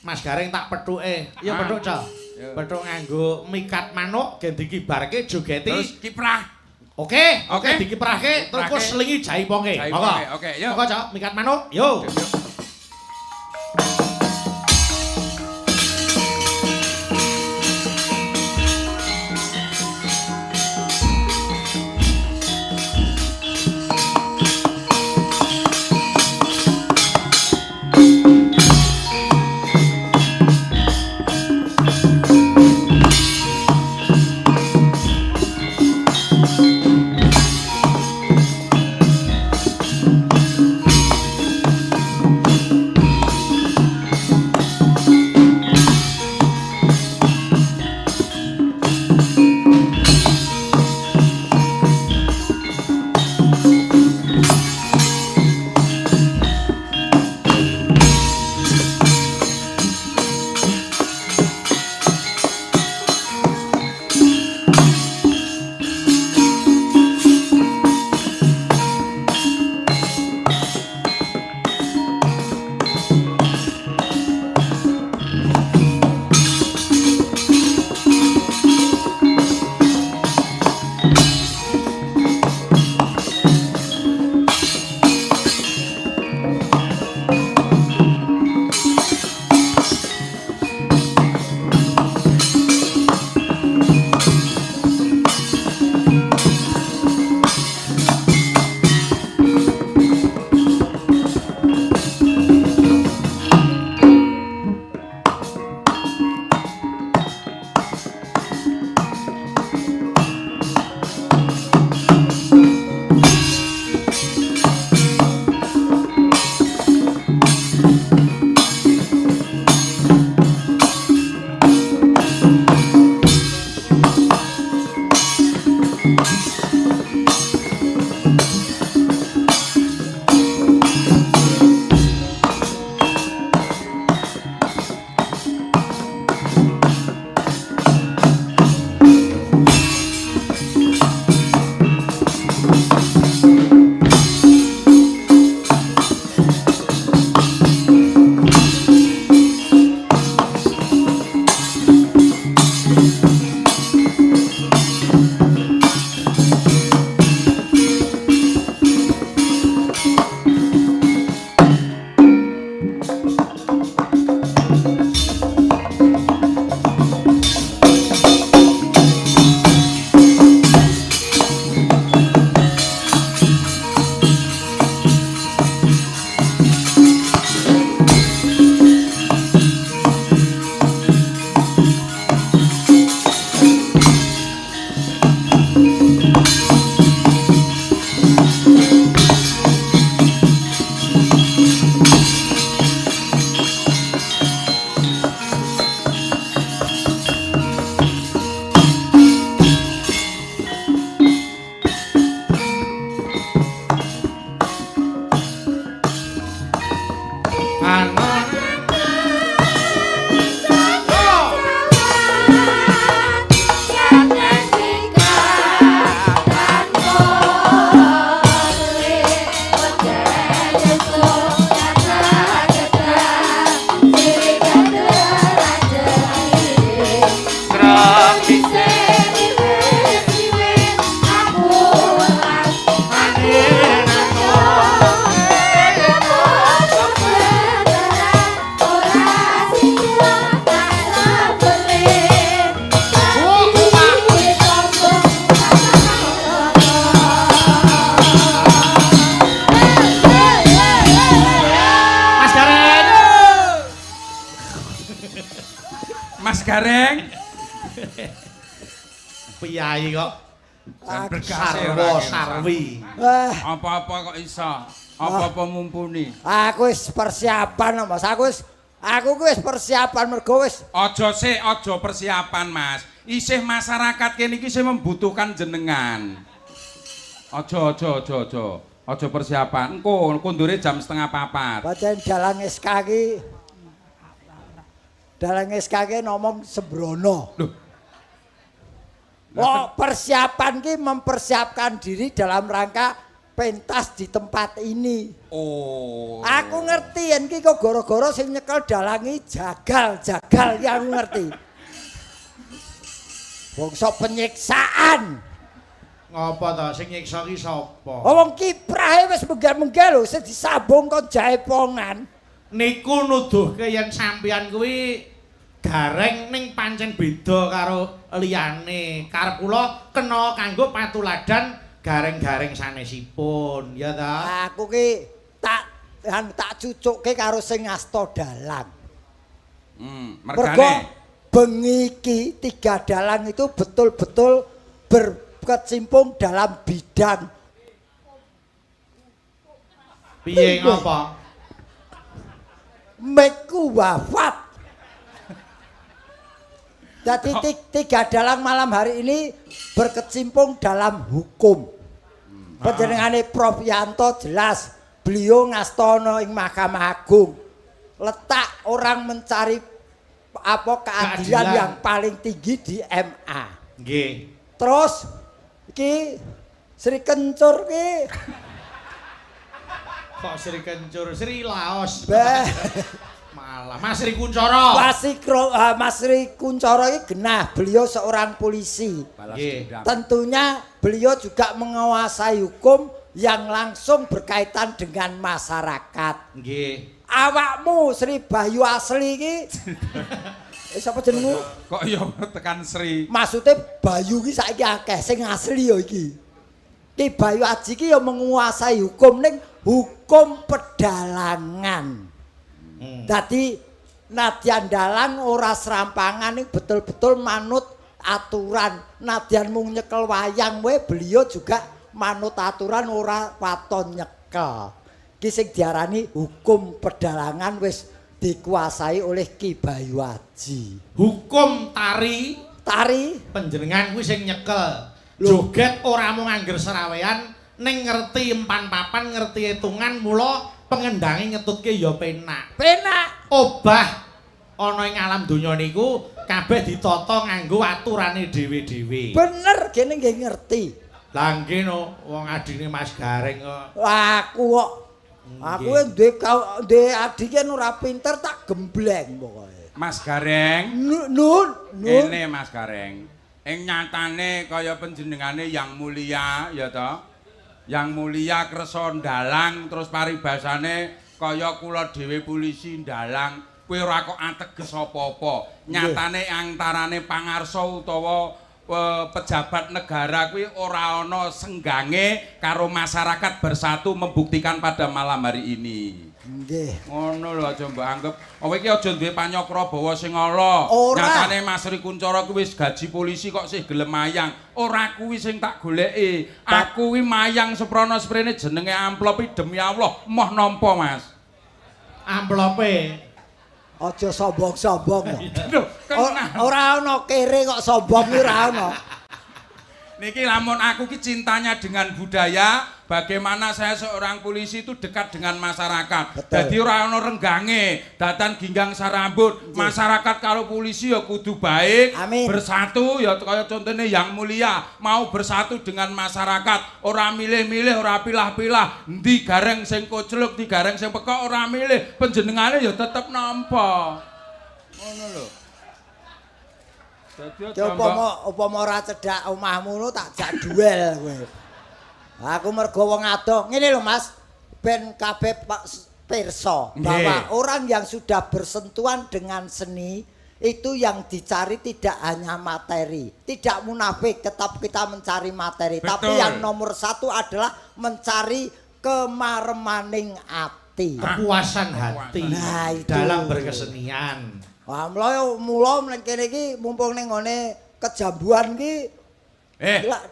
Mas Gareng tak pethuke. Ya pethuk, Cok. Pethuk nganggo mikat manuk gen dikibarke jogeti. Terus kiprah. Oke, Oke. dikiprahke terus selingi jaiponge. Jaiponge, oke, yuk. Monggo, Cok, mikat manuk. Yo. Gareng. Piyai kok sarwa sarwi. Apa-apa kok iso? Apa-apa mumpuni? Aku wis persiapan, Mas. Aku wis persiapan mergo wis. Aja persiapan, Mas. Isih masyarakat kene iki isih membutuhkan jenengan. Aja persiapan. Engko kundure jam 3:30. Pancen dalang SK ki ngomong sembrono. Loh. Oh, persiapan ki mempersiapkan diri dalam rangka pentas di tempat ini. Oh. Aku ngerti yen ki kok gara-gara sing nyekel dalangi jagal-jagal ki aku ngerti. Bangsa penyiksaan. Ngopo to sing nyiksa ki sapa? Wong kiprahe wis menggel-menggel lho, sing disambung kon jaipongan. Niku nuduhke yen sampeyan kuwi gareng ning pancen beda karo liyane. Karep kula kena kanggo patuladan gareng-gareng sanesipun, ya ta? Aku ki tak cucukke karo sing asta dalang. Mergo Mergane bengi iki 3 dalang itu betul-betul berkecimpung dalam bidang Piye ngapa? meku wafat. Jadi 3 dalang malam hari ini berkecimpung dalam hukum. Panjenengane Prof Yanto jelas beliau ngastono ing Mahkamah Agung. Letak orang mencari apa keadilan yang paling tinggi di MA. Nggih. Terus iki Sri Kencur ki Kok Sri Kencur, Sri Laos. Bah. Malah Mas Sri Kuncoro. Mas Sri Kuncoro ini genah, beliau seorang polisi. Nggih. Tentunya beliau juga menguasai hukum yang langsung berkaitan dengan masyarakat. Nggih. Awakmu Sri Bayu Asli iki siapa jenengmu? kok ya tekan Sri. Maksudnya Bayu iki saiki akeh sing asli ya iki. Ki Bayu Aji iki ya menguasai hukum ning hukum pedalangan. Dadi nadyan dalang ora serampangan ning betul-betul manut aturan. Nadyan mung nyekel wayang wae beliau juga manut aturan ora waton nyekel. Ki sing diarani hukum pedalangan wis dikuasai oleh Ki Bayu Aji. Hukum tari Panjenengan kuwi sing nyekel. Joget ora mung angger serawean ning ngerti empan papan, ngerti hitungan, mula pengendange ngetutke ya penak. Penak. Obah ana ing alam donya niku kabeh ditata nganggo aturane dhewe-dhewe. Bener kene nggih ngerti. Lah nggih no, wong adine Mas Gareng kok. Aku duwe adik yen ora pinter tak gembleng pokoke. Mas Gareng. Nun. Ini Mas Gareng. Ing nyatane kaya panjenengane yang mulia ya toh. Yang mulia kersa ndalang terus paribasane kaya kula dhewe polisi ndalang. Kowe ora kok ateges apa-apa. Nyatane antarane pangarsa utawa pejabat negara kuwi ora ana senggange karo masyarakat bersatu membuktikan pada malam hari ini. Nggih. Ngono lho aja mbok anggap kowe iki aja duwe panyokra bawa sing ala. Nyatane Mas Sri Kuncoro kuwi wis gaji polisi kok sih gelem mayang. Ora kuwi sing tak goleki. Aku kuwi mayang seprono-sprene jenenge amplop demi Allah moh nampa Mas. Amplope. Aja sombong-sombong. Lho, kenapa? Ora ana kere kok sombong ora ana. Niki lamun aku ki cintanya dengan budaya, bagaimana saya seorang polisi itu dekat dengan masyarakat. Jadi ora ana renggange, datan ginggang sarambut. Masyarakat kalau polisi ya kudu baik, bersatu ya kaya contohnya yang mulia, mau bersatu dengan masyarakat. Ora milih-milih, ora pilah-pilah. Endi gareng sing kocluk, di gareng sing pekok ora milih. Panjenengane ya tetep nampa. Ngono lho. Upama ora cedhak omahmu lu tak jak duel kowe. Aku mergo wong adoh. Ngene lho Mas, ben kabeh pirsa bahwa orang yang sudah bersentuhan dengan seni itu yang dicari tidak hanya materi, tidak munafik, tetap kita mencari materi. Betul. Tapi yang nomor 1 adalah mencari kemaremaning ati, kepuasan hati dalam berkesenian. Wah, mula ning kene iki mumpung ning ngene Kejambuan iki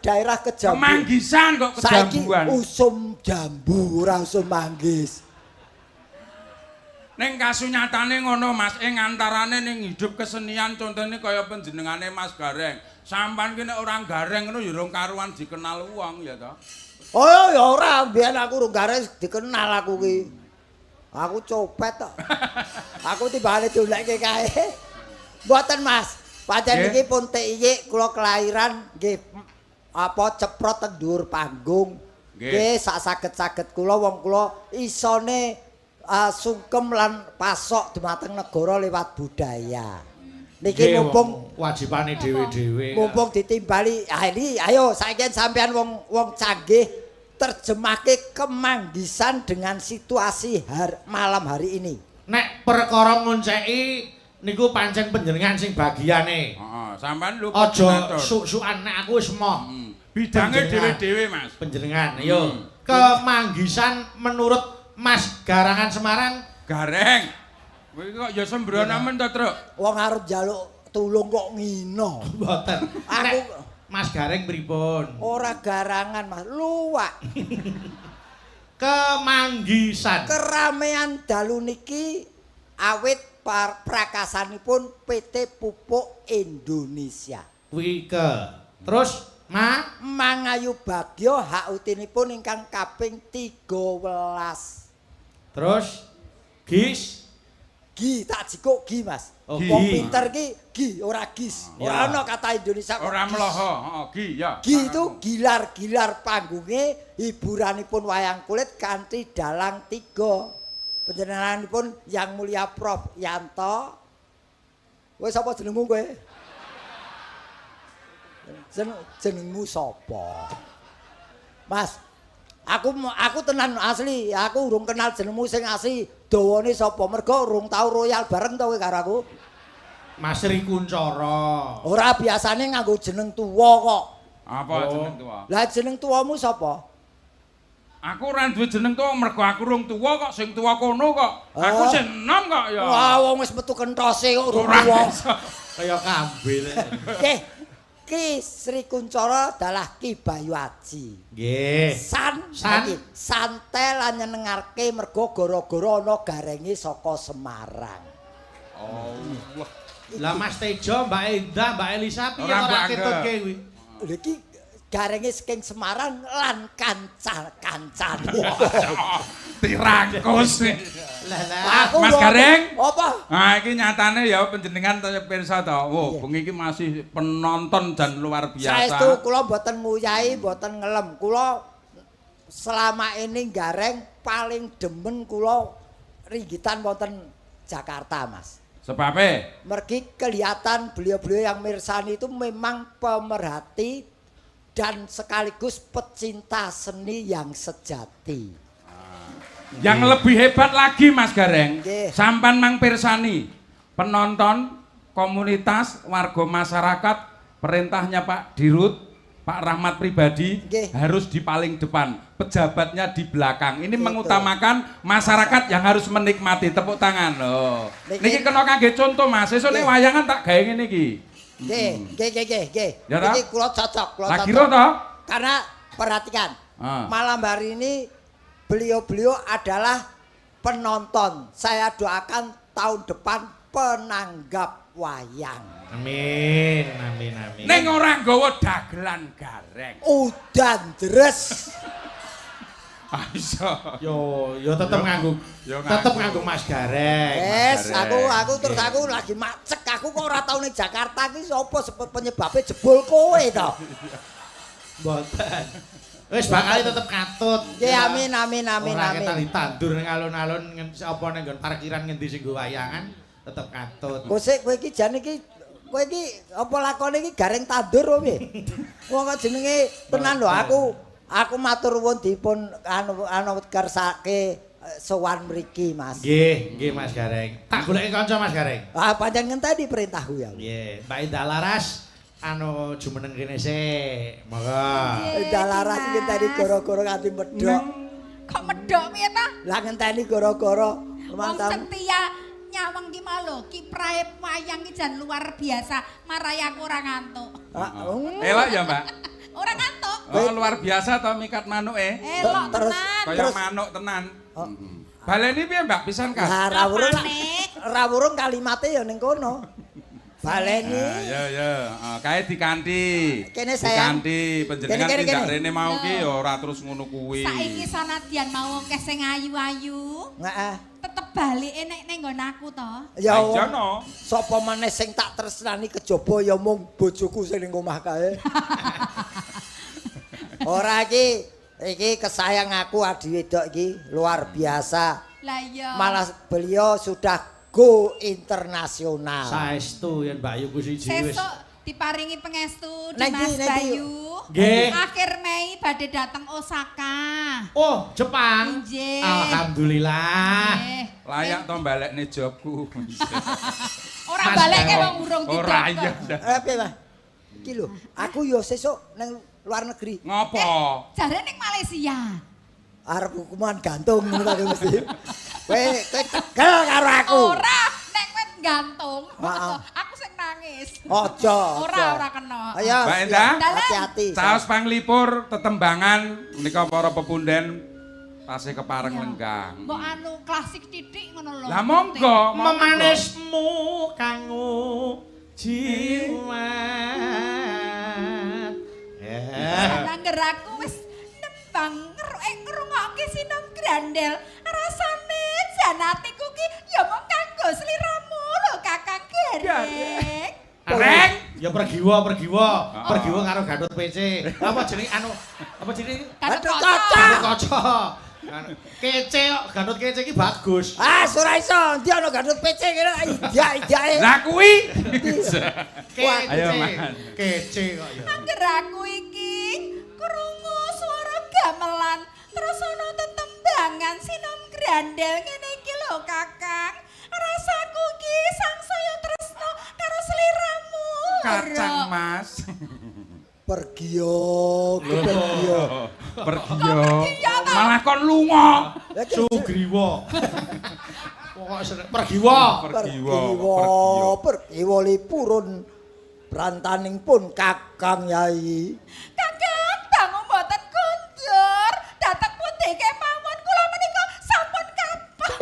daerah Kejambu. Kemanggisan kok Kejambuan. Saiki usum jambu ora usum manggis. Ning kasunyatane ngono Mas, ing antarane ning hidup kesenian contone kaya panjenengane Mas Gareng. Sampan ki nek orang gareng ngono ya rong karuan dikenal wong ya to. Oh ya ora, biyen aku rong gareng dikenal aku ki. Aku copet tok. Aku tibane dolekke kae. Mboten Mas. Pancen iki pun TIY kula kelahiran nggih ceprot teng dhuwur panggung. Nggih, sak saged-saged kula wong kula isone sungkem lan pasok dumateng negara lewat budaya. Niki mumpung wajibane dhewe-dhewe. Mumpung ditimbali, ini ayo saiki sampean wong canggih terjemahke kemanggisan dengan situasi malam hari ini. Nek perkara ngonceki niku pancen panjenengan sing bagiane. Heeh, sampean lupa Aja suk-sukan nek aku wis moh. Bidange dhewe-dhewe, Mas. Panjenengan, ayo. Kemanggisan menurut Mas Garangan Semarang Gareng. Kowe kok ya sembrono men to, Truk? Wong arep njaluk tulung kok ngino. mboten. Aku Mas Gareng pripun? ora garangan, Mas, luwak. Kemanggisan. Keramaian dalu niki awit prakasanipun PT Pupuk Indonesia. Wike. Terus Mangayu Bagyo hak utinipun ingkang kaping 13. Terus Gis Gi tak jikuk gi, Mas. Oh, Wong gi. pinter ki gi ora gis. Ora ana kata Indonesia kok Ora gis. mloho, gi ya. Gi itu gilar-gilar panggunge hiburanipun wayang kulit kanthi dalang 3. Panjenenganipun Yang Mulia Prof Yanto. Wis sapa jenengmu kowe? Jenengmu sapa? Mas, aku tenan asli, aku urung kenal jenengmu sing asli. Dawane sapa? Mergo urung tau royal bareng to kowe karo aku. Mas Sri Kuncoro. Ora biasane nganggo jeneng tuwa kok. Apa jeneng tuwa? Lah jeneng tuwamu sapa? Aku ora duwe jeneng tuwa mergo aku urung tuwa kok, sing tuwa kono kok. Aku sing enom kok ya. Wah, wong wis metu kentose kok urung Ora tuwa. iso. Kaya kambil. Nggih. Ki Sri Kuncoro adalah Ki Bayu Aji. Nggih. San San. santai lan nyenengarke mergo gara-gara ana garenge saka Semarang. Oh. Lah Mas Tejo, Mbak Endah, Mbak Elisa piye Ora ora mbangga. ketutke kuwi? Lha iki garenge saking Semarang lan kanca-kancane. Dirangkus. Lah Aku Mas lho, Gareng? Apa? Nah, iki nyatane ya panjenengan pirsa to. Wo, bengi iki masih penonton dan luar biasa. Saestu kula mboten nguyahi, mboten ngelem. Kula selama ini gareng paling demen kula ringgitan wonten Jakarta, Mas. Sebabe Mergi kelihatan beliau-beliau yang mirsani itu memang pemerhati dan sekaligus pecinta seni yang sejati. yang lebih hebat lagi Mas Gareng, Nggih. sampan mang pirsani penonton, komunitas, warga masyarakat, perintahnya Pak Dirut, Pak Rahmat pribadi Nggih. harus di paling depan, pejabatnya di belakang. Ini Betul. mengutamakan masyarakat yang harus menikmati. Tepuk tangan loh. Niki- Niki kena kangge contoh Mas. Sesuk nek Nggih. wayangan tak gawe ngene iki. Nggih. Ya, toh? Iki kula cocok, Lagi ro toh? Karena perhatikan, Ah. malam hari ini beliau-beliau adalah penonton. Saya doakan tahun depan penanggap wayang. Amin. Ning ora nggawa dagelan Gareng. Udan deres. Ah iso. Yo tetep nganggo. Yo Tetep nganggo. nganggo Mas Gareng. Yes, Gareng. aku terus aku lagi macek. Aku kok ora tau ning Jakarta iki sapa penyebabnya jebol kowe to. Mboten. Wis bakal tetep katut. Nggih, amin. Ora ketan ditandur ning alun-alun apa ning nggon parkiran ngendi sing nggo wayangan tetep katut. Kowe iki jane iki kowe iki apa lakone iki gareng tandur opo piye? Wong kok jenenge tenan lho aku matur nuwun dipun anu kersake sowan mriki Mas. Nggih Mas Gareng. Tak goleki kanca Mas Gareng. Ah pancen ngenteni perintahku ya. Nggih, Mbak Indah Laras jumeneng kene sik. Monggo. Dalaras iki tadi gara-gara nganti medhok. Kok medhok piye ta? Lah ngenteni gara-gara Wong mantan. setia nyawang ki mau lho, kiprahe wayang ki jan luar biasa. Marai aku ora ngantuk. Elok ya, Mbak. Ora ngantuk. Oh, luar biasa to mikat manuke. Elok Terus- tenan. Kaya Terus- manuk tenan. Oh. Baleni piye, Mbak? Pisan kan? Lah rawurung Apane? rawurung kalimate ya ning kono. Baleni. Ya. Kae dikanthi. Kene, sayang. Dikanthi panjenengan Kene, tindak kene. rene mau ki ya ora terus ngono kuwi. Saiki sanadyan mau akeh sing ayu-ayu, Heeh. tetep balike nek ning nggon aku to. Ya Ah, iya, wong- no. sapa meneh sing tak tresnani kejaba ya mung bojoku sing ning omah kae. Ora iki Iki kesayang aku adi wedok iki luar biasa. Lah iya. Malah beliau sudah go internasional. Saestu yen Mbak Ayu ku siji wis. Sesuk diparingi pangestu Nanti, Dimas nanti. Bayu. Nggih. Akhir Mei badhe dateng Osaka. Oh, Jepang. Nggih. Alhamdulillah. Nggih. Layak to balekne jobku. Ora Mas baleke Dewo. wong urung Ora iya. Piye, Mas? Iki lho, aku yo sesuk nang luar negeri. Ngopo? Jare ning Malaysia. Arep hukuman gantung ngono ta mesti. Kowe tegel karo aku. Ora, nek kowe gantung, Heeh. aku sing nangis. Aja. Ora kena. Ayo. Mbak Endah. Hati-hati. Saos panglipur tetembangan menika para pepunden tasih kepareng Iya. lenggang. Mbok anu klasik titik ngono lho. Lah monggo, Memanismu kanggo jimat. Nangger aku wis nembang ngrungokke sinong grandel. Rasane janatiku ki ya mung kanggo sliramu lho Kakang Gereng. Reng, ya pergiwa karo Gatot PC. Apa jenenge anu? Apa jenenge? Gatot Gatot Kaca. Gatot Kaca. Kece kok, Gatot Kece iki bagus. Ah, ora iso. Ndi ana Gatot PC kene idak-idake. Lah kuwi. Kece. Ayo, Mas. Kece kok ya. Angger aku iki krungu swara gamelan terus ana tetembangan sinom grandel ngene iki lho Kakang. Rasaku ki sangsaya tresno karo sliramu. Kacang Mas. Pergi yo, pergi yo. Pergi yo. Malah kon lunga. Sugriwa. Pokok pergiwa. Pergiwa lipurun brantaning pun Kakang Yai. Kakang dangu mboten kundur. Dateng pundi kemawon kula menika sampun kapan.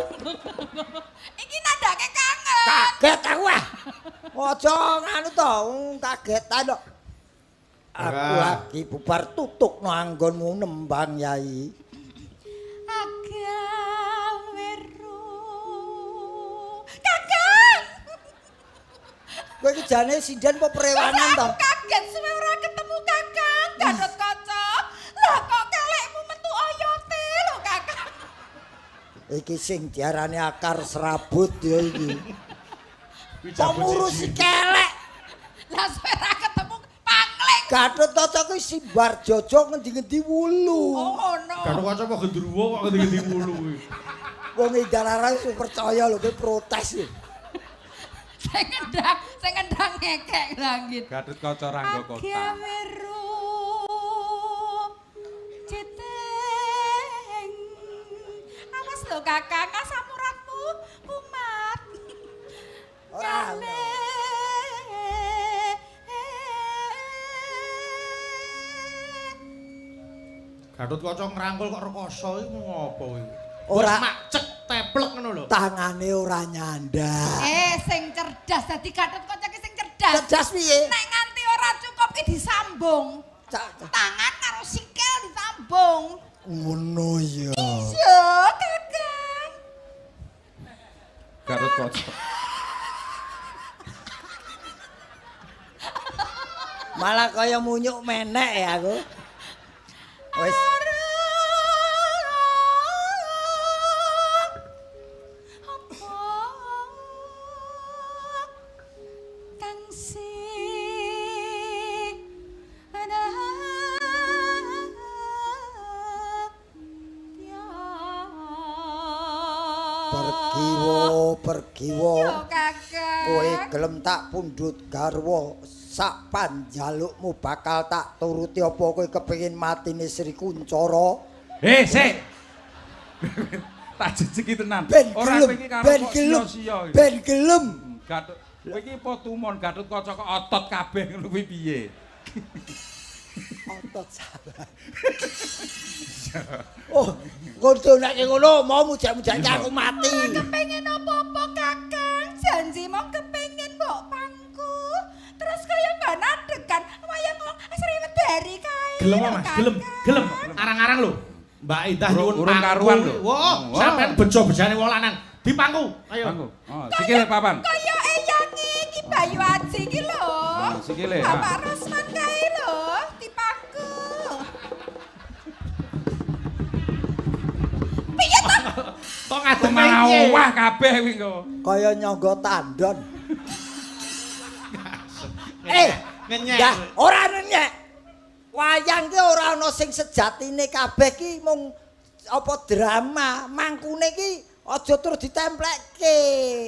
Iki nandake kangen. Kaget aku ah. Aja nganu to, kagetan kok. Aku lagi bubar tutuk no anggonmu nembang Yai. Agam weru. Kakang. Kowe iki jane sinden apa prewanan to? Aku kaget suwe ora ketemu Kakang. Gatot Kaca. Lah kok kelekmu metu oyote lho Kakang. Iki sing diarani akar serabut ya iki. Kok ngurusi kelek. Lah suwe ora ketemu pangling. Gatot Kaca kuwi simbar jojo ngendi-ngendi wulu. Oh ngono. Gatot Kaca kok gendruwo kok ngendi wulu kuwi. Wong Indalara wis percaya lho kowe protes lho. Sing ngendang ngekek langit. Gatot Kaca Rangga Kota. Agam weru. Ceteng. Awas lho Kakang, asam uratmu kumat. Ora. Gatot Kaca ngrangkul kok rekoso iku ngopo kuwi? Ora. Macek teplek ngono lho. Tangane ora nyandak. Sing cerdas dadi Gatot Kaca ki sing cerdas. Cerdas piye? Nek nganti ora cukup ki disambung. Tangan karo sikil disambung. Ngono ya. Iya, Kakang. Gatot Kaca. Malah kaya munyuk menek ya aku. Wis pergiwo. Yo Kakang. Kowe gelem tak pundhut garwa sak panjalukmu bakal tak turuti apa kowe kepengin matine Sri Kuncoro? Sik. Tak jejeki tenan. Ben Ora gelem, kowe iki karo ben kok gelem, sia-sia iki. ben gelem. Gatot. Kowe iki apa tumon Gatot Kaca kok otot kabeh ngono kuwi piye? Otot salah. Oh, kudu nek ngono mau mujak-mujake aku mati. Kepengin apa-apa Kakang? Janji mau kepengin mbok pangku. Terus kaya gak nadegan wayang wong Sriwedari kae. Gelem lho, Mas, Kakang. gelem. Arang-arang lho. Mbak Indah nyuwun Urung pangku. karuan lho. Wah, sampean bejo-bejane wong lanang. Dipangku. Ayo. Pangku. Oh, sikile papan. Kaya eyange iki Bayu Aji iki lho. Sikile. Bapak Rusman kae lho, dipangku. Adem malah piye? owah kabeh kuwi kok. Kaya nyangga tandon. Ngenyek. Ya, ora nenyek. Wayang ki ora ana sing sejatine kabeh ki mung apa drama. Mangkune ki aja terus ditemplekke.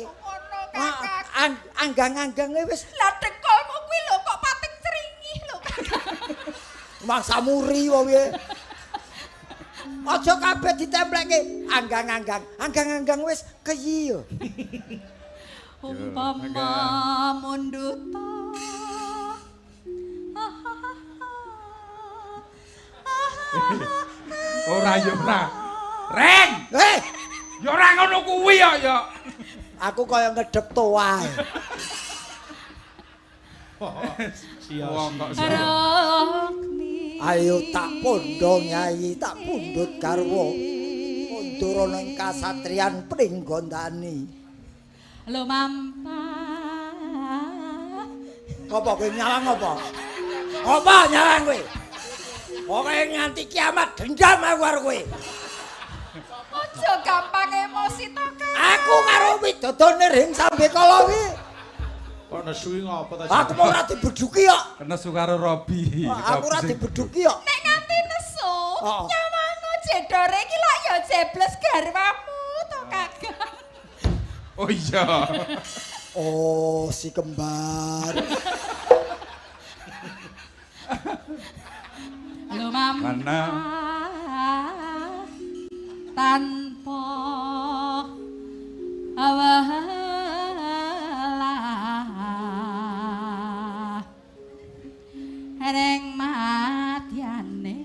Ngono Kakang. Anggang-anggange wis Lah dekolmu kuwi lho kok pating cringih lho Kakang. mangsa muri wong piye. Aja kabeh ditemplekke anggang-anggang. Anggang-anggang wis keyi. Umpama munduta. Ora ya ora. Reng, ya ora ngono kuwi ya. Aku kaya ngedep toa. Wong kok Rokmi. Ayo tak pondho Nyai, tak pundhut garwa. Pondoro ning kasatriyan Pringgondani. Lho mampah. Apa kowe nyawang apa? Apa nyawang kowe? Pokoke nganti kiamat dendam aku karo kowe. Aja gampang emosi to, Kang. Aku karo widodone ring sambe kala kuwi. Kok nesu ngopo ta? Aku mau ora dibeduki kok. nesu karo Robi. Aku ora dibeduki kok. Nek nganti nesu, Oh. nyawangu jedore iki lak ya jebles garwamu to, Kakang. Oh iya. Oh, si kembar. Lho mampah. Tanpa awalah reng matyane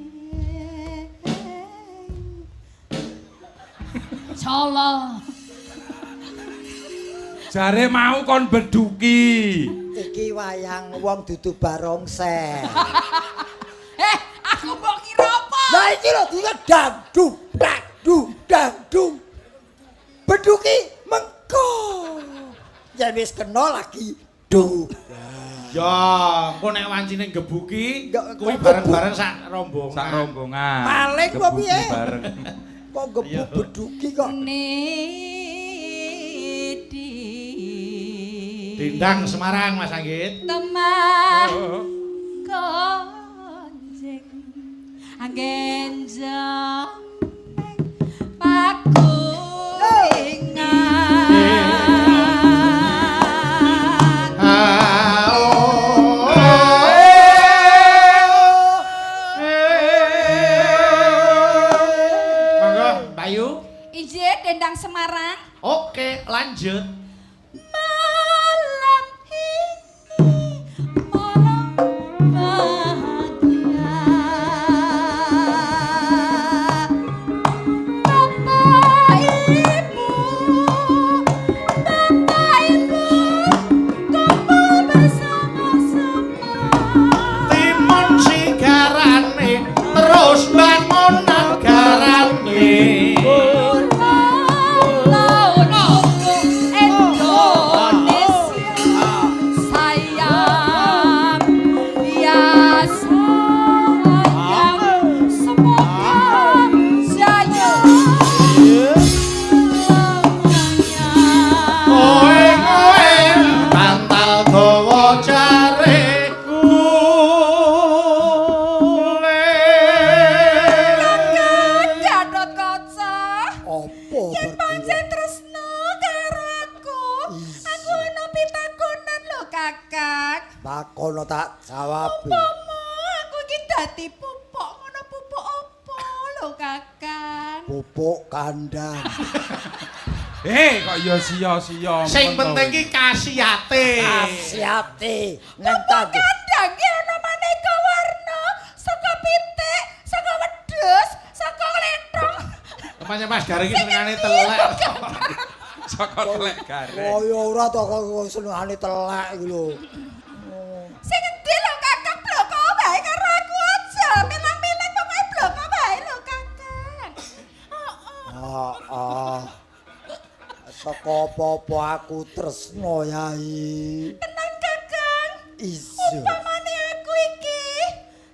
Solo. Jare mau kon beduki. Iki wayang wong dudu barongsai. Aku mbok kira apa? Lah iki lho dina dangdung, dangdung, dangdung. Beduki mengko. Ya wis kena lagi duk. Ya, engko nek wancine gebuki Nggak, kuwi kok bareng-bareng sak rombongan. Sak rombongan. Maling apa Gebuki piye? bareng. Kok gebu beduki kok. Nidi. Dindang Semarang Mas Anggit. Temah Oh. konjeng anggenjang pakulingan Monggo, Bayu. Ije dendang Semarang Oke, lanjut. malam ini malam bahagia Bapak Ibu kumpul bersama-sama Timun sigarane terus bangun negarane. Laut Indonesia sayang ya sayang semoga jaya selamanya. Kowe bantal dawa jare Gatot kaca Apa yen pancen tresno karo aku ana pitakonan lho Kakang. Takono tak jawab. Pomo aku iki dadi pupuk ngono pupuk apa lho Kakang? Pupuk kandang. Kok ya sia-sia. Sing penting ki kasihate. Asiate nang Pupuk tadi. kandang ki ana maneka warna, saka pitik, saka wedhus, saka lethong. Rupanya Mas Garing iki senengane telek. Saka telek gareng. Oh ya ora to kok senengane telek iki lho. Sing endi lho Kakang bloko wae karo aku aja. Milang-milang pokoke bloko wae lho Kakang. Ah. Saka apa-apa aku tresno Yai. Tenan Kakang. Iso. Umpamane aku iki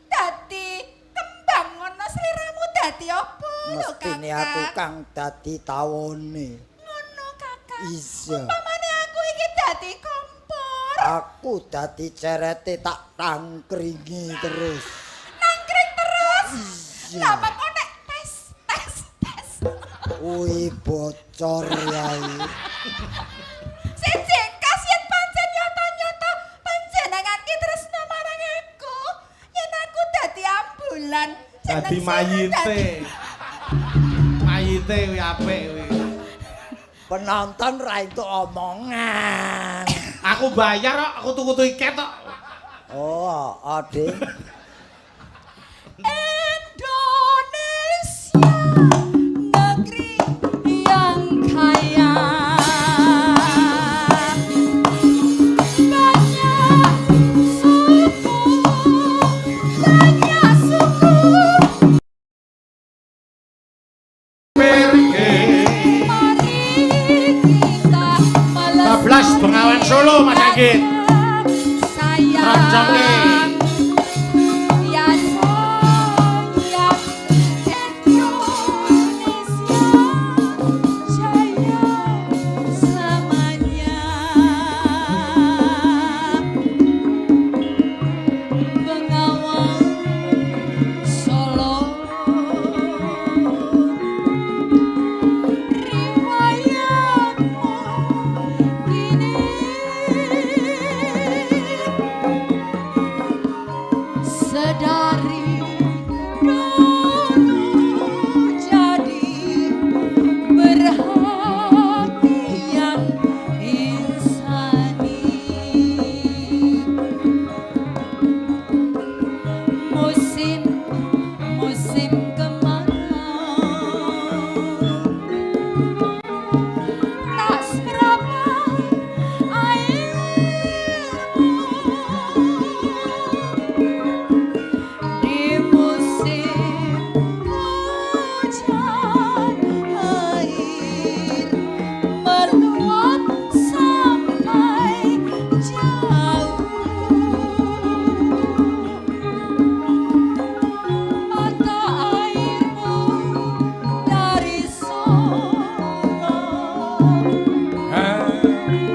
dadi kembang ngono sliramu dadi apa lho Mestine Kakang? aku kang dadi tawone. Ngono Kakang. Iya. Umpamane aku iki dadi kompor. Aku dadi cerete tak tangkringi terus. Nangkring terus. Iya. Lah kok nek tes. Wih bocor yai. Siji kasih pancen nyoto-nyoto panjenengan ki tresno marang aku. Yen aku dadi ambulan. Dadi mayite. Mayite kuwi apik kuwi. Penonton ra entuk omongan. Aku bayar kok, aku tuku tiket kok. Oh, ade. Indonesia negeri yang kaya banyak suku Pergi. mari kita Bablas Bengawan Solo Mas Anggit. Roncongke. Ya sayang Indonesia jaya selamanya. Bengawan Solo riwayatmu kini sedari dulu jadi berhati yang insani. Musim kemarau tak seberapa airmu di musim hujan air meluap sampai jauh. Mata airmu dari Solo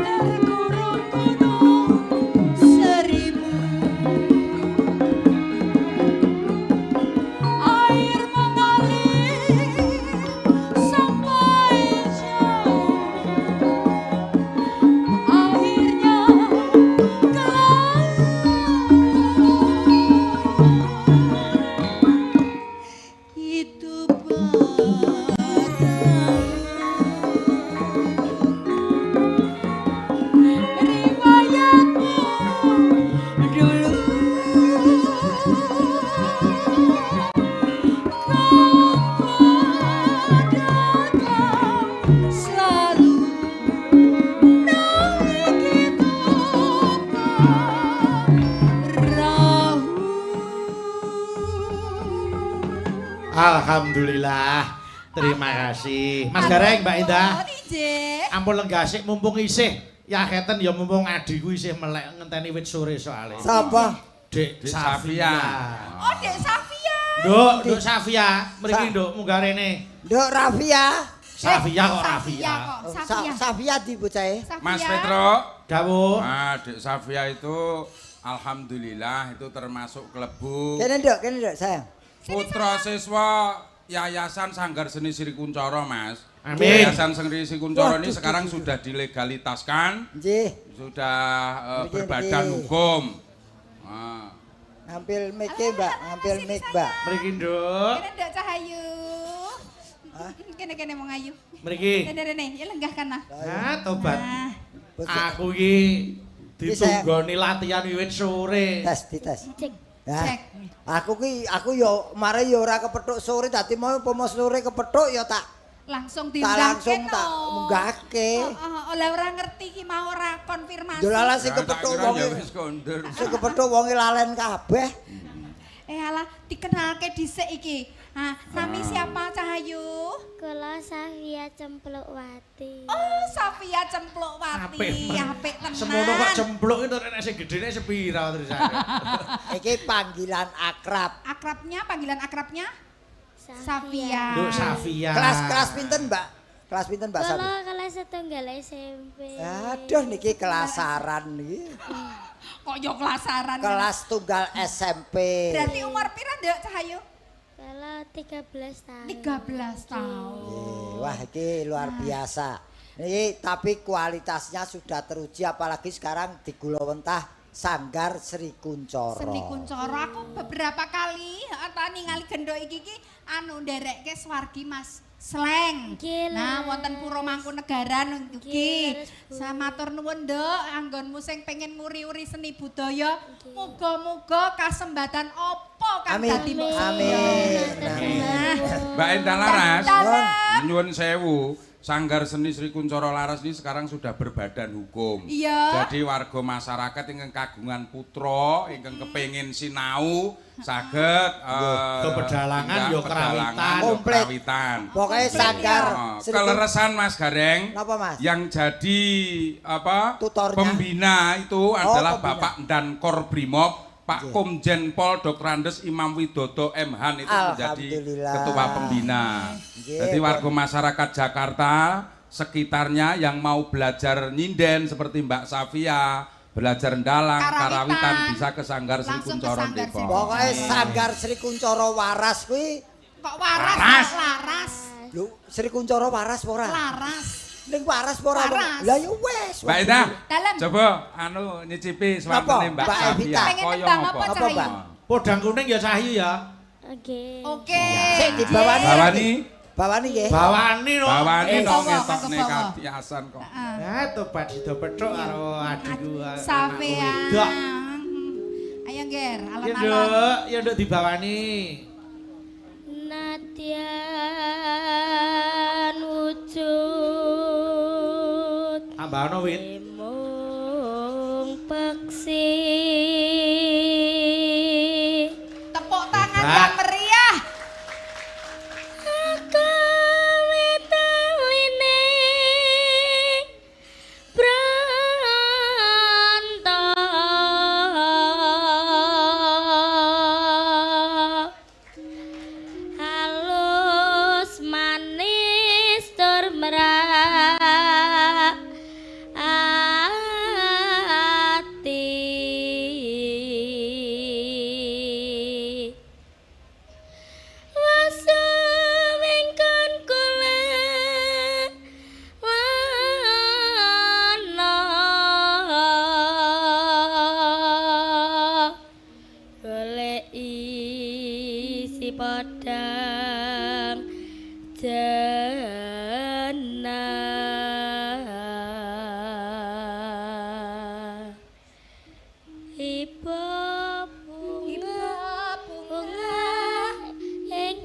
terkurung gunung seribu. Air mengalir sampai jauh. Akhirnya ke laut. Itu riwayatmu dulu kau selalu naik itu perahu. Alhamdulillah. Terima kasih. Mas Gareng, Mbak Indah. Oh, Ije. Ampun lenggasik mumpung isih. Ya keten ya mumpung adikku isih melek ngenteni wit sore soalnya. Sapa? Dek Dek Safia. Oh, Dek Safia. Nduk Safia, mriki nduk munggah rene. Nduk Rafia. Safia kok Rafia. Oh, Safia. Safia di bocahe. Mas Petro. Dawuh. Dek Safia itu alhamdulillah itu termasuk klebu Kene nduk sayang. putra siswa Yayasan Sanggar Seni Sri Kuncoro, Mas. Amin. Yayasan Seni Sri Kuncoro ini Waduh, sekarang sudah dilegalitaskan, Nggih. sudah Niki, berbadan niki. hukum. Ah. Ngampil mic Mbak, ngampil mic Mbak. Mriki nduk. Kene ndak Cahayu. Hah? Kene mau ngayu. Mriki. Rene, ya lenggahkan lah. Nah, tobat. Nah, Aku iki ditunggoni latihan wiwit sore. Dites. Ya. cek. Aku yo mare yo ora kepethuk sore dadi mau pomo sore kepethuk yo tak Langsung langsung tak munggahke. Oleh ora ngerti ki mau ora konfirmasi. Dolala sing Ya, tak kepethuk kira ya wonge. wis kondur. Sing kepethuk wonge lalen kabeh. Alah dikenalke dhisik iki. Nami siapa Cahayu? Kula Safia Cemplukwati. Oh, Safia Cemplukwati. Apik, Men. Apik tenan. Semono kok cempluk itu nek sing gedene sepira terus. Iki panggilan akrab. Akrabnya, panggilan akrabnya? Safia. Nduk Safia. Kelas pinten, Mbak? Kelas pinten, Mbak Safia? Kalau kelas setunggal SMP. Aduh niki kelasaran niki. Kok yo kelasaran. Kelas tunggal SMP. Berarti umur pira, Nduk Cahayu? Kalau 13 tahun. 13 tahun. Wah, iki luar biasa. Niki tapi kualitasnya sudah teruji apalagi sekarang di Gulawentah Sanggar Sri Kuncoro. Seni Kuncoro aku beberapa kali ningali gendho iki nderekke swargi Mas Sleng. Nah, wonten Pura Mangkunegaran iki. Saya matur nuwun, Nduk, anggonmu sing pengen nguri-uri seni budaya. Muga-muga kasembatan apa kang dadi mbok. Amin. Mbak Endah Laras, nyuwun sewu. Sanggar Seni Sri Kuncoro Laras ini sekarang sudah berbadan hukum. Iya. Jadi warga masyarakat ingkang kagungan putra, ingkang kepengin sinau, saged kepedalangan yo kerawitan. Komplit. Pokoknya Sanggar Sri keleresan Mas Gareng. Napa, Mas? Yang jadi apa? Tutornya. Pembina itu adalah pembina. Bapak Dan Korbrimob. Pak Komjen Pol Dr. Andes Imam Widodo M. Han itu menjadi ketua pembina. Jadi warga masyarakat Jakarta sekitarnya yang mau belajar nyinden seperti Mbak Safia, belajar ndalang, karawitan bisa ke Sanggar Sri Kuncoro Depok. Pokoknya Sanggar Sri Kuncoro Waras kuwi. Kok waras? Laras. Lho, Sri Kuncoro Waras ora? Laras. Ning waras ora? Waras. Lah ya wis. Mbak Ida, Dalem. coba nyicipi swantene Mbak Mbak Safia. Evita. Pengen Koyo nembang ngopo? apa, Apa, Cahayu? Mbak? Podang kuning ya Cahyu ya. Oke. Oke. Sik dibawani. Bawani, Bawani nggih. Bawani no. bawani dong bawa, ngetokne bawa. katiasan kok. Ya tobat sida petruk karo adikku. Safia. Dok. Ayo Ger, Ya alon-alon. Nduk, ya Nduk dibawani. Nadyan wujud Tambahno wit. mung peksi. Tepuk tangan Mbak. yang meriah. Kawitaline Branta halus manis tur merak ati wasumingkon kula wana goleki si padang jenah iba bunga bunga ing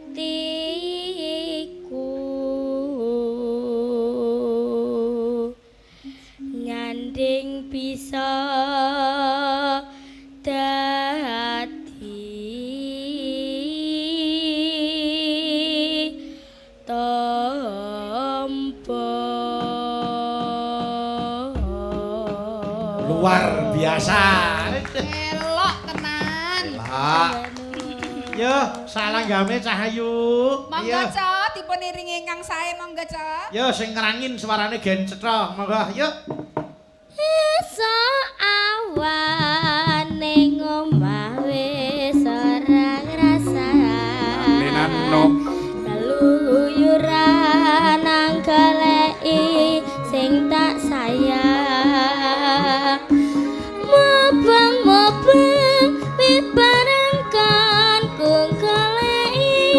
atiku nyanding bisa dadi tombo Luar biasa. Elok tenan. Lah. Yo, salanggame Cahyu. Monggo, Yo. Cok, dipun iringi ingkang sae monggo, Cok. Yo sing ngerangin suarane gen cetha. Monggo, yo. esuk awan ning omah wis ora ngrasani Nenano. keluyuran nang goleki sing tak sayang mobang-mobang pibarengkan ku goleki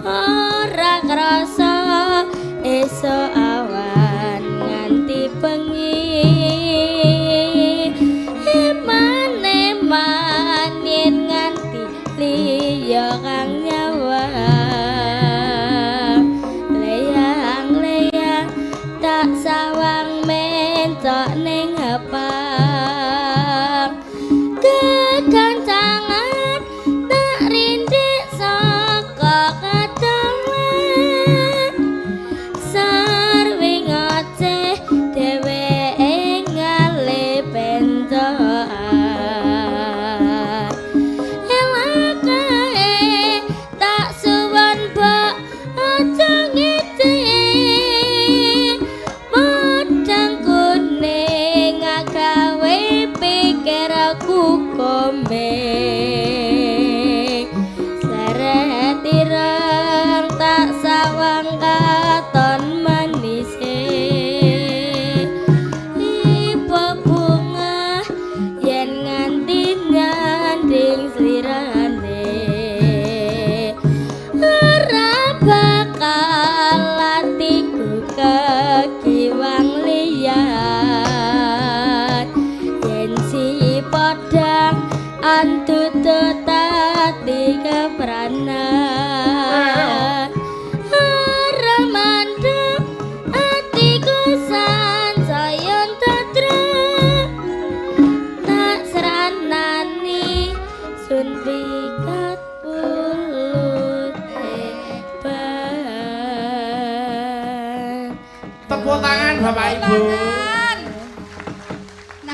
ora krasa esuk awan nganti bengi eman-eman yen nganti liya kang nyawa leyang-leyang tak sawang mentok ning hapang kekancangan tak rindik saka kademen sarwi ngoceh dheweke ngale pentokan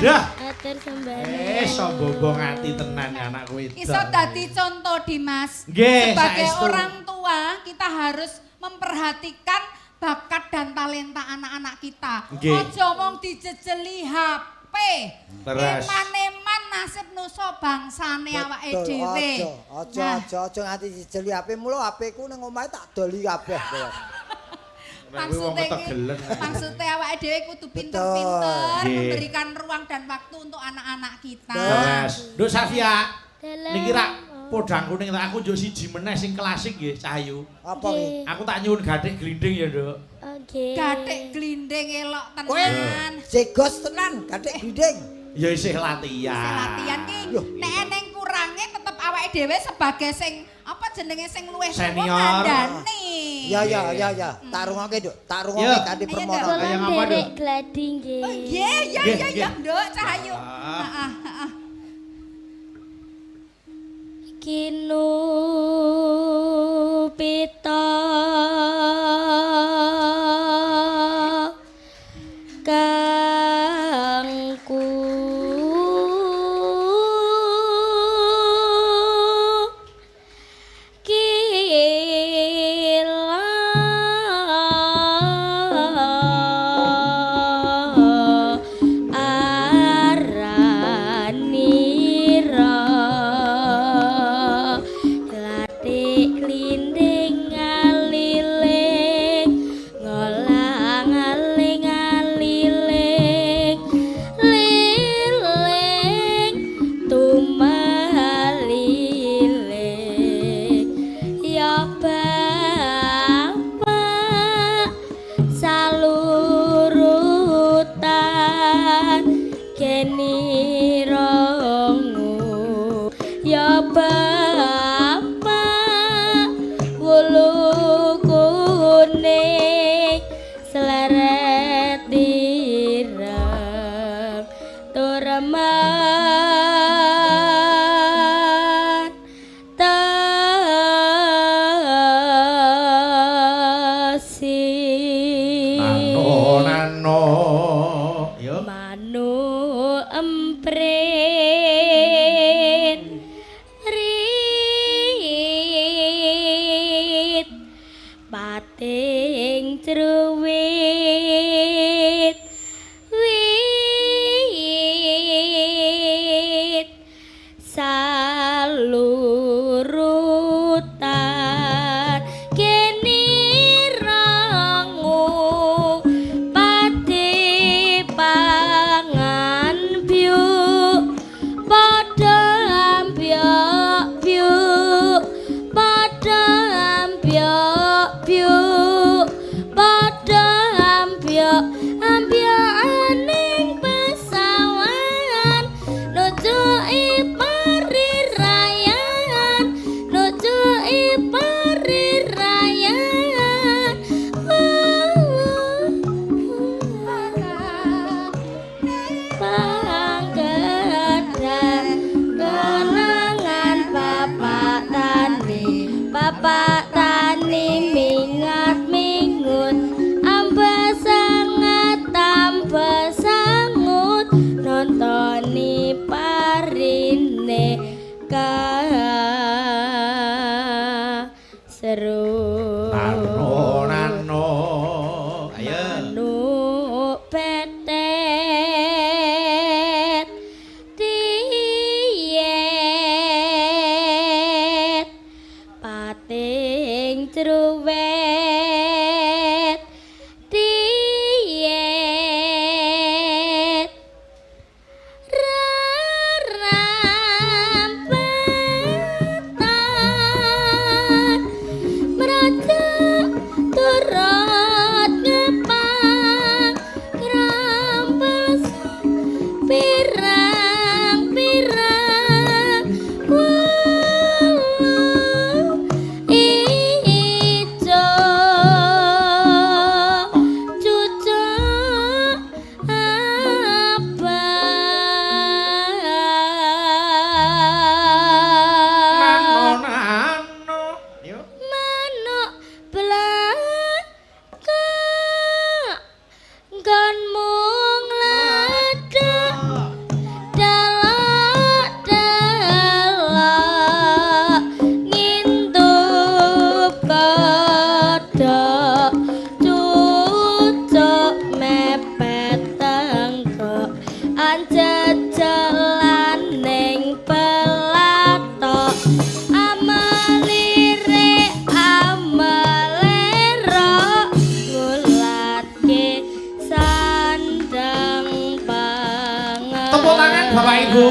Dah. Atur sembah. Sombong ati tenan anak kowe. Iso dadi contoh Dimas. Nggih, Sebagai saestu. orang tua kita harus memperhatikan bakat dan talenta anak-anak kita. Nggih. Ojo mong dijejeli HP. Terus. Eman-eman nasib nusa bangsane awake dhewe. Aja nganti dijeli HP mulo HP ku ning omahe tak doli kabeh. Maksudnya awake dhewe kudu pinter-pinter Betul. memberikan ruang dan waktu untuk anak-anak kita. Terus, Nduk Safia. Dalam. Niki rak podang kuning tak aku njuk siji meneh sing klasik nggih Cahyu. Apa ki? Aku tak nyuwun gathik glinding ya, Nduk. Oke. Gathik glinding elok Kowe tenan. jegos tenan, gathik glinding. Ya isih latihan. Sing latihan ki nek eneng kurange tetep awake dhewe sebagai sing apa jenenge sing luwih Senior. ngandani. Ya. Tak rungokke, Nduk. Tak rungokke Yo. kanthi Ayo, permohonan. Nduk. Kayak Kula ngapa, derek Duk? gladi nggih. Oh nggih, ya Nggih, ya ya, nggih. Nduk Cahayu. Ah. Heeh. Kinu pita kangku aranira glatik klinding ngaliling ngolang aling aliling liling tumaliling ya bapak salurutan keni rongu ya bapak wulu kuning seleret dirang turaman tasi Nano. Yo. Manu emprit rit pating truwit wit salurutan keni rangu pati pangan biu tangan Bapak Ibu.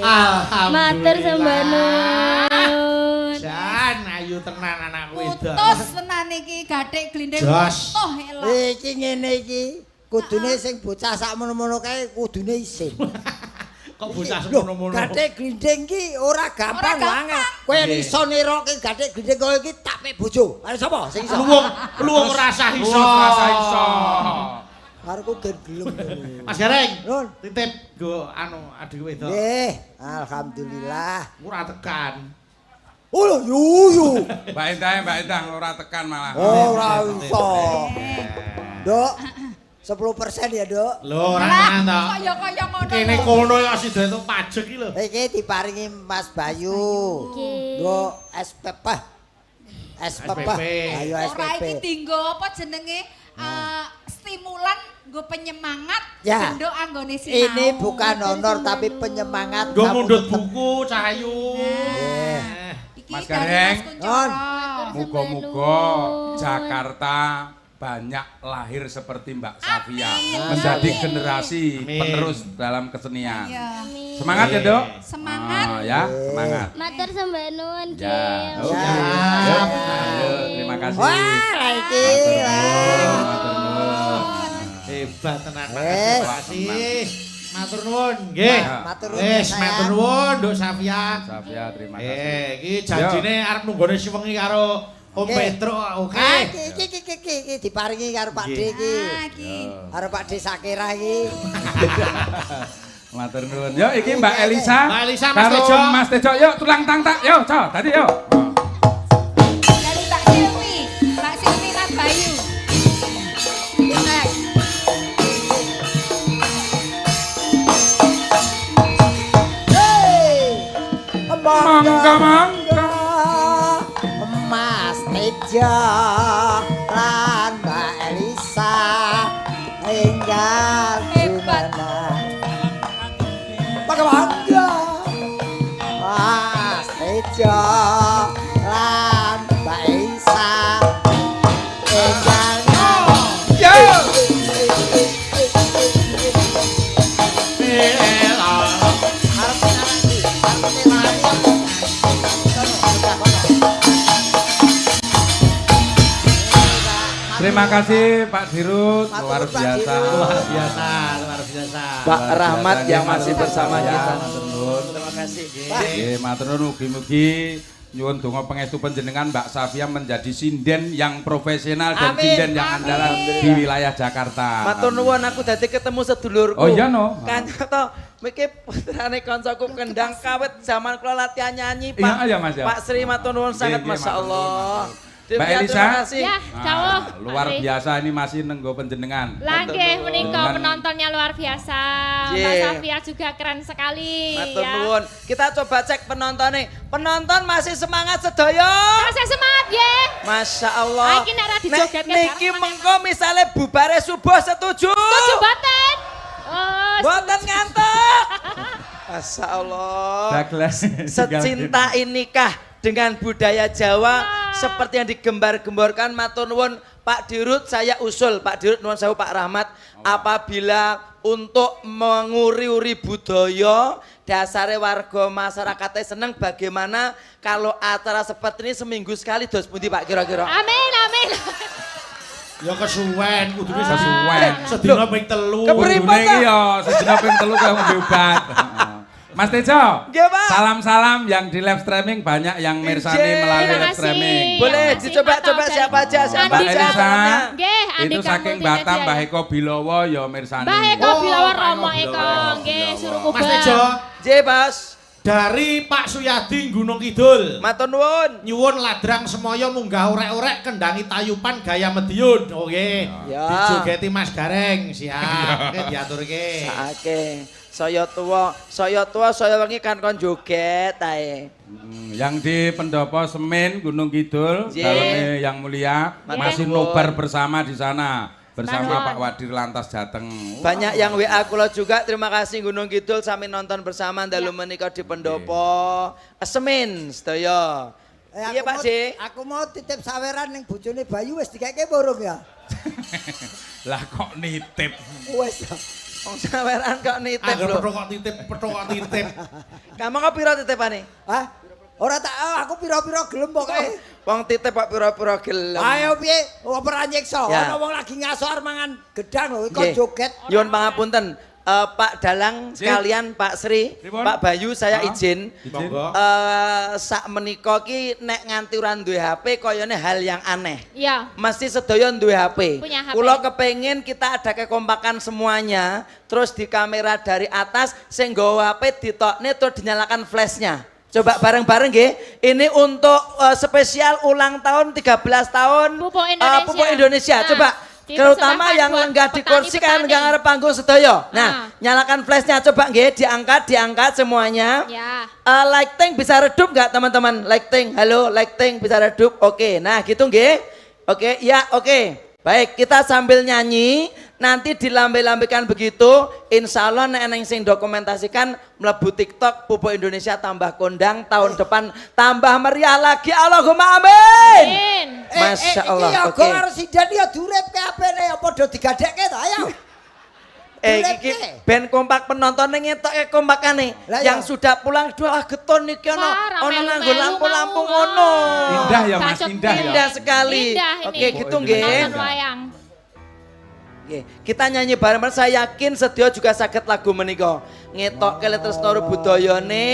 Alhamdulillah. Matur sembah nuwun. Jan ayu tenan anak wedok. Putus tenan iki gathik glinding Jos. utuh elok. Iki ngene iki, kudune sing bocah sak mono-mono kae kudune isin. Kok bocah Loh, semono-mono. gathik glinding ki ora gampang Ora banget. gampang. Kowe iso niroke gathik glinding kowe iki tak pek bojo. Are sapa sing iso? Luwung rasa iso. Rasa iso. Kareku gen gelem. Mas Gareng, Nun. titip go adik wedok. Nggih, alhamdulillah. Ora tekan. Oh, yuyu. Mbak Endah ora tekan malah. Ora iso. Dok, 10% ya, Dok. Lho, ora Lah, tenan to. kaya ngono. Kene lho. kono ya sida entuk pajak iki lho. Iki diparingi Mas Bayu. Nggih. Nggo SPP. SPP. SPP. Ayo Ora iki SPP. dinggo apa jenenge stimulan nggo penyemangat Ya. gendok anggone sinau. Ini bukan honor tapi penyemangat. Nggo kamu mundut tetep- buku Cahayu. Iki Mas dari Gareng. Mas Kuncoro. Muga-muga Jakarta banyak lahir seperti Mbak Safia menjadi generasi Amin. penerus dalam kesenian. Iya. Semangat ya, Dok. Semangat. Ya, semangat. Matur sembah nuwun, Ya, Gil. oke. Ya. Yuk, ayo, terima kasih. Wah, iki. Matur nuwun. Hebat tenan Pak. Wes. Terima kasih. Matur nuwun, nggih. Matur nuwun, Wis, sayang. matur nuwun, Nduk Safia. Safia, terima kasih. Iki janjine arep nunggone siwengi karo Om Nggih. Petro. Oke. Ah, iki diparingi karo Pak D iki. Ah, iki. Karo Pak D Sakira iki. Matur nuwun. Yuk, iki Mbak Elisa. Mbak Elisa, Mas karo Tejo. Mas Tejo, yuk tulang tang-tak. Yuk, Co, tadi yuk. Dari Mbak Silvi, Mas Bayu. Nek. Hei! Mangga, mangga. Mas Tejo lan Mbak Elisa enggal Hebat. Bangga Mas Tejo lan Mbak Elisa enggal Yuk. Terima kasih Pak Dirut, luar biasa. Luar biasa, luar biasa. Pak Luar Rahmat biasa, yang nggih, masih matur bersama nuwun, kita. matur nuwun. Terima kasih. Nggih, matur nuwun mugi-mugi nyuwun donga pangestu panjenengan Mbak Safia menjadi sinden yang profesional dan Amin. sinden yang andalan di wilayah Jakarta. Matur nuwun aku dadi ketemu sedulurku. Oh iya no. Kan to iki putrane kancaku kendang kawit zaman kula latihan nyanyi Iya, Pak. iya, Mas, ya. Pak Sri matur nuwun sangat Nggih, Masya matur nuwun, Allah. matur Mbak Demikian, Elisa. terima kasih. Ya, jauh. Luar biasa ini masih nenggo panjenengan. Lagi menika Dengan- penontonnya luar biasa. Ye. Mbak Safia juga keren sekali. Matur ya. nuwun. Kita coba cek penontonnya. Penonton masih semangat sedaya. Masih semangat ya. Masya Allah. Ah, iki nek ra dijogetke Niki bareng mengko misalnya bubare subuh setuju. Setuju boten? Oh, Boten ngantuk. Masya Allah. Douglas. Secinta inikah dengan budaya Jawa seperti yang digembar-gemborkan matur nuwun Pak Dirut, saya usul Pak Dirut nuwun sewu Pak Rahmat, apabila untuk menguri-uri budaya dasare warga masyarakatnya seneng, bagaimana kalau acara seperti ini seminggu sekali dos pundi Pak kira-kira? amin, amin. Ya kesuwen, kudune Kesuwen. sesuwen. Sedina ping 3. Kepripun, Kudune iki ta? ya sedina ping 3 kaya ngombe obat. Mas Tejo, Nggih, Pak. salam-salam yang di live streaming banyak yang mirsani Nggih. melalui Terima live kasih. streaming. Boleh Terima kasih, dicoba-coba Pak siapa Taufik. aja, siapa Mbak Andika. aja. Elisa, Nggih, itu Andika saking Multimedia, Batam ya. Mbah Eko Bilowo ya mirsani. Mbah Eko Oh, Bilawa Pak Romo Eko Eko, Bilawa. nggih suruh Mas kubah. Tejo, J Bos, dari Pak Suyadi Gunung Kidul. matur nuwun. Nyuwun ladrang semoyo munggah orek-orek kendangi tayupan gaya Madiun. Oke. Ya. Dijogeti Mas Gareng, siap. Oke diaturke. Saking saya tua, saya wengi kan kon joget ae. Yang di Pendopo Semen Gunung Kidul, Ye. dalamnya yang mulia Matur masih nuwun. nobar bersama di sana bersama Nuwun. Pak Wadir Lantas Jateng. Banyak yang WA kula juga, terima kasih Gunung Kidul sami nonton bersama dalu menika di Pendopo Semin sedaya. Iya Pak J. Aku mau titip saweran ning bojone Bayu wis dikeke borong ya. Lah kok nitip. Wes. Wong saweran kok nitip Angger lho. petuk kok titip. Kamu kok piro titipane? Hah? Ora tak aku pira-pira gelem pokoke. Wong titip kok pira-pira gelem. Ayo piye? Ora nyiksa. Ya. Ana wong lagi ngasor mangan gedang lho, kok Nggih. joget. Nyuwun pangapunten. Pak Dalang sekalian Pak Sri, Pripun? Pak Bayu saya Ah. izin. Monggo. Sak menika ki nek nganti ora duwe HP koyone hal yang aneh. Iya. Mesti sedaya duwe HP. Punya HP. Kula kepengin kita ada kekompakan semuanya, terus di kamera dari atas sing nggawa HP ditokne terus dinyalakan flashnya. Coba bareng-bareng nggih. Ini untuk spesial ulang tahun 13 tahun Pupuk Indonesia. Pupuk Indonesia. Nah, Coba terutama dipersembahkan yang buat lenggah di kursi kan petani-petani. lenggah ngarep panggung sedaya. Nah, Nah. nyalakan flashnya coba nggih, diangkat semuanya. Ya. Lighting bisa redup nggak teman-teman? Lighting, halo, lighting bisa redup. Oke, nah gitu nggih. Oke, ya oke. Baik, kita sambil nyanyi, nanti dilambe-lambekan begitu, insya Allah nek sing dokumentasikan mlebu TikTok Pupuk Indonesia tambah kondang tahun depan tambah meriah lagi. Allahumma amin. Amin. Masya Allah. Iki ya Oke. go karo sidan ya duripke apene ya padha digadekke to ayo. Iki ben kompak penontonnya ngetoke kompakane. Lah ya. Yang sudah pulang dua geton niki ono Wah, ono ramelu-melu nganggo lampu-lampu mau. ngono. Indah ya, Mas, Cacok indah ya. Indah sekali. Indah ini. Oke, gitu nggih. Nonton wayang. Nggih, kita nyanyi bareng-bareng. Saya yakin sedia juga saged lagu menika. Ngetokke tresno budayane,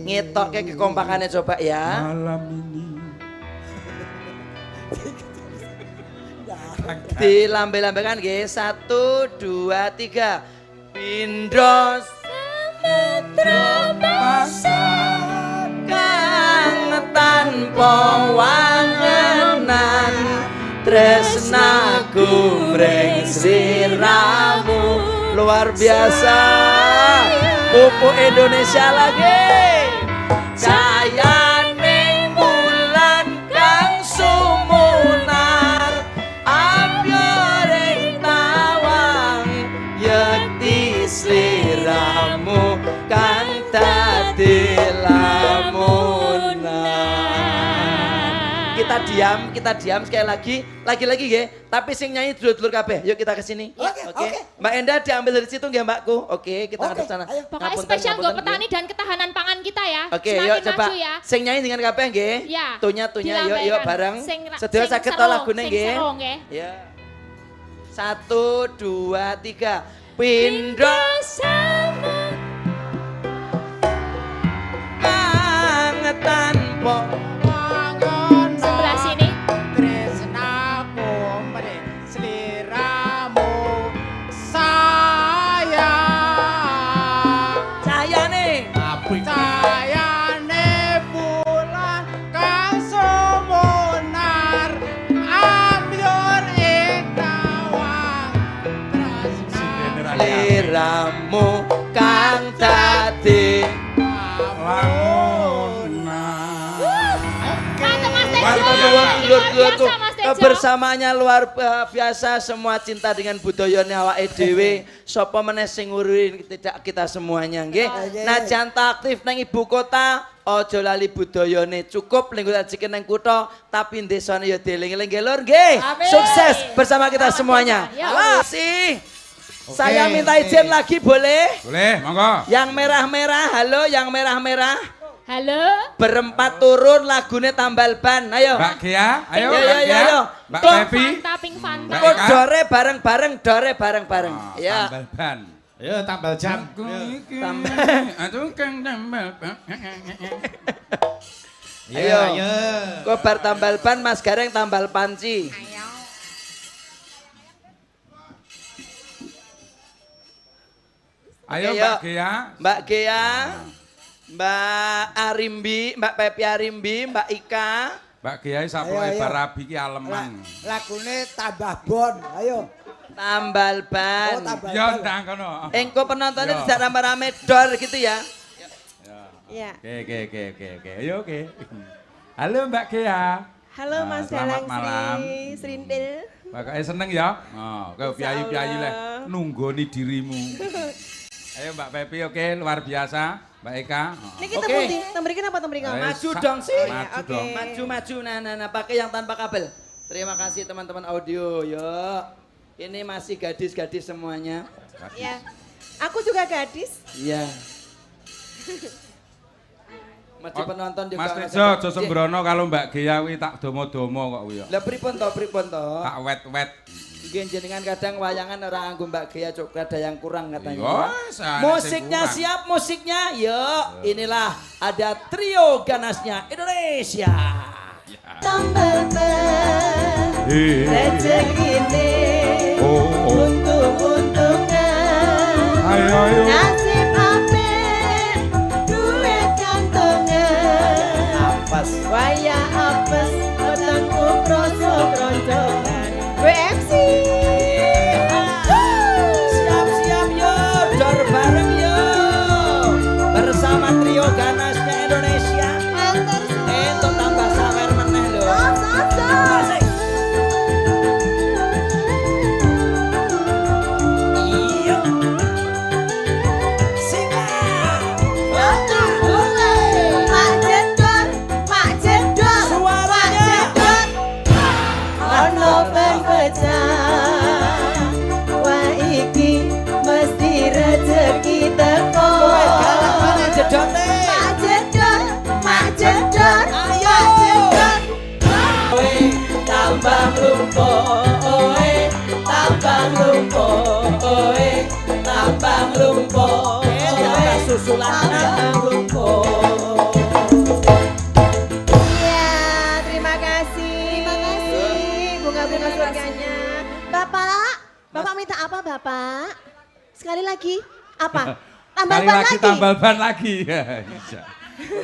ngetokke kekompakane coba ya. Malam ini. Dilambe-lambekan nggih. 1 2 3. Pindho Samudra Pasar. kang tanpa wangenan tresnaku mring sliramu luar biasa. Pupuk Indonesia lagi. Cayaning bulan kang sumunar abyoring tawang yekti sliramu kang dadi lamunan. Kita diam sekali lagi nggih. Tapi sing nyanyi dulur-dulur kabeh. Yuk kita ke sini. Oke. Mbak Enda diambil dari situ nggih Mbakku. Oke, kita Oke, ngadep sana. ayo. Pokoknya Ngapunten, spesial ngapunten, go petani nggih. dan ketahanan pangan kita ya. Oke, Semakin yuk coba. maju ya. Sing nyanyi dengan kabeh nggih. Ya. Tunya yuk Dilambaikan. bareng. Sing- Sedaya sing saged to seru, lagune sing nggih. seru, nggih. Ya. 1 2 3. Pindho kang tanpa Sebelah sini. Tresnaku mring sliramu sayang sayane. Apik. sayane bulan kang sumunar ambyur ing tawang tresnaku Liramu kang dadi Mantap Mas Tejo. Luar biasa. Luar Dulur-dulurku, biasa Mas Tejo. kebersamaannya luar biasa, semua cinta dengan budayane awake dhewe. Sapa meneh sing nguruin tidak kita semuanya nggih. Najan aktif nang ibu kota, aja lali budayane. Cukup linggo rezeki nang kutha, tapi desane ya dieling-eling nggih Lur nggih. Amin. Sukses bersama kita Selamat semuanya. ya. Halo sih. Saya minta izin lagi boleh? Boleh, monggo. Yang merah-merah, halo yang merah-merah. Halo. Berempat turun lagune tambal ban. Ayo. Mbak Gia, ayo Yo, Mbak yo, yo, Gia. yo. Mbak Tuh. Pepi. Fanta pink Fanta. Mbak Kok Eka. dore bareng-bareng, dore bareng-bareng. Oh, Ya. tambal ban. Ayo tambal jam. Aku Ayo. iki Tambal. tukang tambal ban. Ayo. Ayo. Kobar tambal ban, Mas Gareng tambal panci. Ayo Oke, Mbak yuk. Gia. Mbak Gea, Mbak Arimbi, Mbak Pepi Arimbi, Mbak Ika. Mbak Gia sapo Ayo, ayo. barabi ki aleman. Lagune tambah bon. Ayo. Tambal Oh, ban. tambah Ya bon. ndang kono. Engko penontonnya Yo. tidak rame-rame dor gitu ya. Ya. Oke. Ayo oke. Halo Mbak Gia. Halo Nah, Mas selamat Dalang malam. Sri Srintil. Bakal seneng ya. Oh, kau Insya piayu-piayu lah Allah. nunggoni dirimu. Ayo Mbak Pepi oke luar biasa. Mbak Eka. Oh. Ini kita Oke. tembrikan apa tembrikan? Ayo, Maju sa- dong sih. Maju Oke. dong. Maju. Nah, pakai yang tanpa kabel. Terima kasih teman-teman audio, yuk. Ini masih gadis-gadis semuanya. Ya. Aku juga gadis. Iya. Masih penonton juga. Mas Tejo aja sembrono kalau Mbak Gea kuwi tak domo-domo kok kuwi. Lah pripun to? Tak wet-wet. Nggih jenengan kadang wayangan ora nganggo Mbak Gea cuk ada yang kurang katanya. Wes, ana sing Musiknya kurang. siap musiknya. Yuk, inilah ada trio ganasnya Indonesia. Tambal ban rezekine untung-untungan Ayo. nasib apik duit kantongan Apes. waya apes wetengku kroso-kroncongan WFC Siap-siap yuk, dor bareng yuk. Bersama trio ganasnya Indonesia. antar Itu tambah sawer meneh lho. Asik. Iya. Singa. Mak Jedor, Mak Jedor, Suaranya. ono pempecah. Wah iki mesti rezeki teko. Kowe galak mana jedote? Mak Jedor, Mak Jedor, Ayo. Mak Jedor. Oe tambah lumpuh, oe tambah lumpuh, oe tambah lumpuh, tambah susulan tambah lumpuh. Ya, terima kasih. Terima kasih. Bunga-bunga surganya. Bapak minta apa Bapak? Sekali lagi. Apa? Tambal Kali ban lagi lagi. tambal ban lagi. Iya.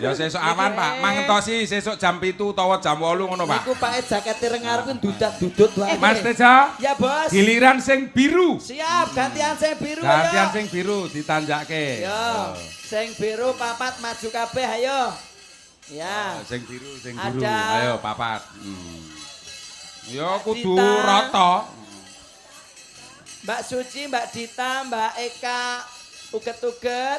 Ya sesuk awan Pak, mangentosi sesuk jam 7 utawa jam 8 ngono Pak. Iku pakai jaket rengar ku dudak-dudut wae. Mas Tejo, Ya bos. giliran sing biru. Siap, gantian sing biru Gantian ayo. sing biru ditanjake. Yo, sing biru papat maju kabeh ayo. Ya. Sing biru. Ada. Ayo papat. Yo kudu Dita. rata. Mbak Suci, Mbak Dita, Mbak Eka, uget-uget,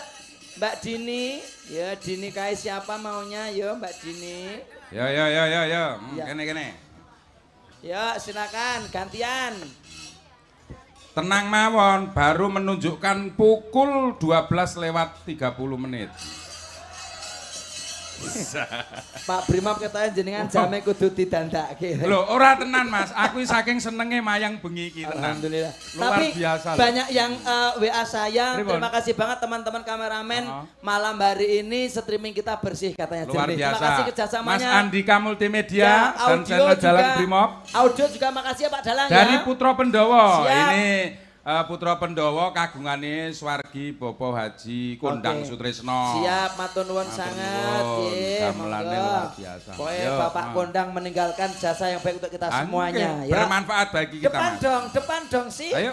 Mbak Dini, ya Dini kae siapa maunya, yo Mbak Dini. Yo. Ya. Kene. Ya silakan gantian. Tenang mawon, baru menunjukkan pukul 12:30 menit. Pak Brimob katanya jenengan jame kudu didandake. Loh, ora tenan Mas, aku saking senenge mayang bengi iki tenan. Alhamdulillah. Luar Tapi biasa loh. banyak yang WA saya. Pripun? Terima kasih banget teman-teman kameramen. Oh. Malam hari ini streaming kita bersih katanya. Luar jernih. biasa. Terima kasih Mas kerjasamanya. Andika Multimedia Ya, dan audio channel Jalan juga. Brimob. Audio juga makasih ya Pak Dalang Dari ya. Putra Pendowo. Siap. Ini Putra Pendowo kagungane Swargi Bopo Haji Kondang Oke. Sutrisno. Siap, matur nuwun Matur sangat. nuwun. Nggih, Gamelane monggo. luar biasa. Pokoknya Yo, Bapak nah. Kondang meninggalkan jasa yang baik untuk kita semuanya Oke, ya. bermanfaat bagi kita Depan Mas. dong sih. Ayo,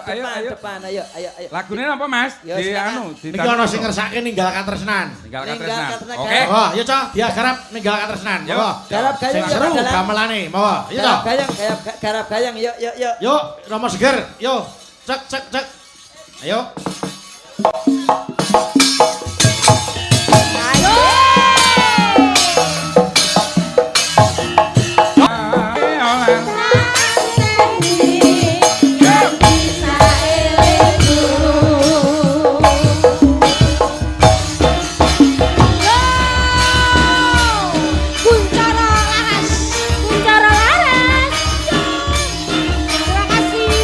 depan, ayo. Lagune apa Mas? Yo, Di silakan. anu, Niki ana sing ngersake ninggalkan tresnan. tinggalkan Ninggalkan tresnan. tresnan. Oke. Oh, ya Cok, dia garap ninggalkan tresnan. Yo. Monggo. Garap gayung Sing ya, seru Pak Dalang. gamelane. Monggo. Ya Cok. Garap gayang, yuk. Yuk, nomor seger. Yo. Cek. Ayo. Kuncoro laras. Terima kasih.